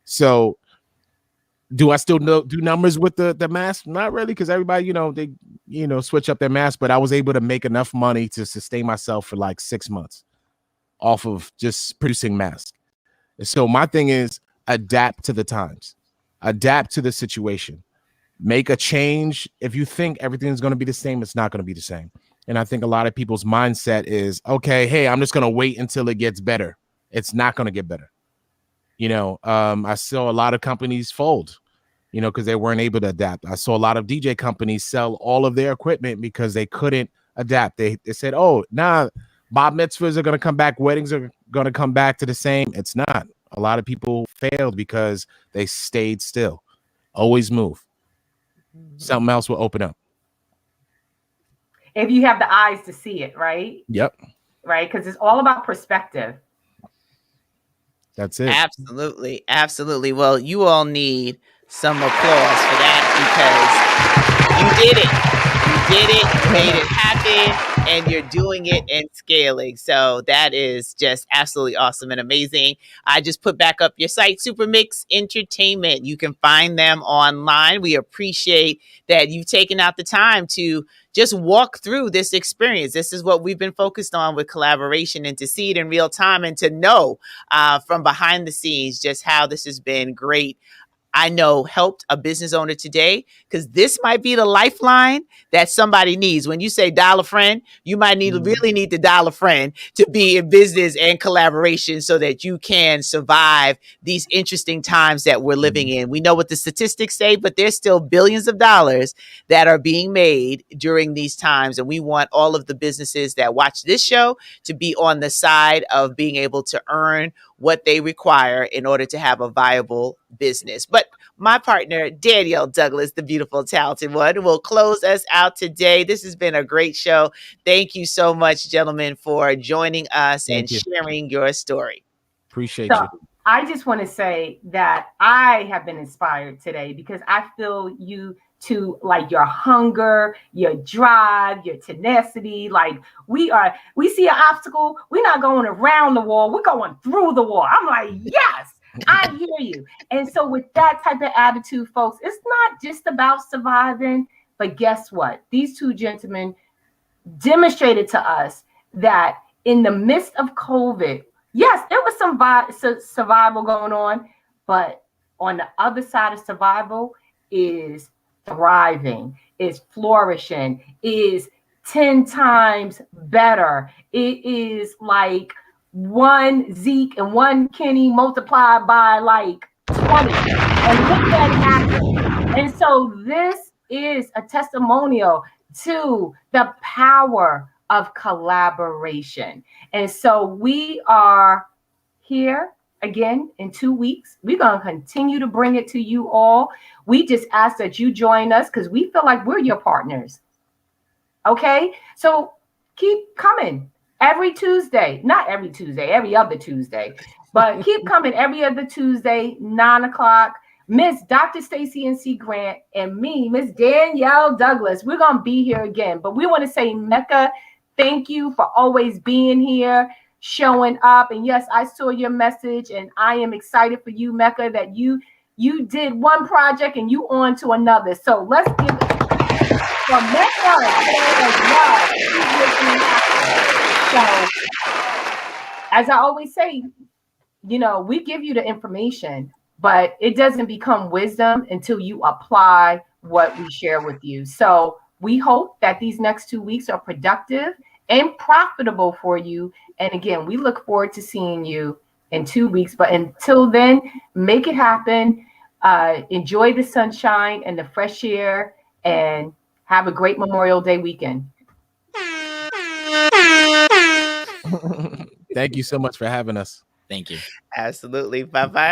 Speaker 3: So do I still do numbers with the mask? Not really, because everybody, they switch up their mask. But I was able to make enough money to sustain myself for like 6 months off of just producing masks. So my thing is adapt to the times, adapt to the situation, make a change. If you think everything's going to be the same, it's not going to be the same. And I think a lot of people's mindset is, okay, hey, I'm just going to wait until it gets better. It's not going to get better. I saw a lot of companies fold, because they weren't able to adapt. I saw a lot of DJ companies sell all of their equipment because they couldn't adapt. They said, oh, nah, bar mitzvahs are going to come back. Weddings are going to come back to the same. It's not. A lot of people failed because they stayed still. Always move. Something else will open up.
Speaker 2: If you have the eyes to see it, right?
Speaker 3: Yep.
Speaker 2: Right? Because it's all about perspective.
Speaker 3: That's it.
Speaker 1: Absolutely. Absolutely. Well, you all need some applause for that because you did it. You did it, you made it happen, and you're doing it and scaling. So that is just absolutely awesome and amazing. I just put back up your site, Supermix Entertainment. You can find them online. We appreciate that you've taken out the time to just walk through this experience. This is what we've been focused on with collaboration, and to see it in real time and to know from behind the scenes just how this has been great. I know helped a business owner today, because this might be the lifeline that somebody needs. When you say dial a friend, you might really need to dial a friend to be in business and collaboration so that you can survive these interesting times that we're living in. We know what the statistics say, but there's still billions of dollars that are being made during these times. And we want all of the businesses that watch this show to be on the side of being able to earn what they require in order to have a viable business. But my partner, Danielle Douglas, the beautiful, talented one, will close us out today. This has been a great show. Thank you so much, gentlemen, for joining us and sharing your story.
Speaker 3: Appreciate you.
Speaker 2: I just want to say that I have been inspired today because I feel you to like your hunger, your drive, your tenacity. Like we see an obstacle, we're not going around the wall, we're going through the wall. I'm like, yes, I hear you. And so with that type of attitude, folks, it's not just about surviving, but guess what? These two gentlemen demonstrated to us that in the midst of COVID, yes, there was some survival going on, but on the other side of survival is thriving, is flourishing, is 10 times better. It is like one Zeke and one Kenny multiplied by like 20. And look what happened. And so this is a testimonial to the power of collaboration. And so we are here again in 2 weeks. We're going to continue to bring it to you all. We just ask that you join us because we feel like we're your partners. Okay? So keep coming every Tuesday. Not every Tuesday, every other Tuesday. But keep coming every other Tuesday, 9 o'clock. Miss Dr. Stacey N.C. Grant and me, Miss Danielle Douglas. We're going to be here again. But we want to say, Mecca, thank you for always being here, showing up. And yes, I saw your message, and I am excited for you, Mecca, that you did one project and you on to another. So let's give it for Mecca as well. So as I always say, we give you the information, but it doesn't become wisdom until you apply what we share with you. So we hope that these next 2 weeks are productive and profitable for you. And again, we look forward to seeing you in 2 weeks. But until then, make it happen. Enjoy the sunshine and the fresh air, and have a great Memorial Day weekend.
Speaker 3: Thank you so much for having us.
Speaker 4: Thank you.
Speaker 1: Absolutely. Bye bye.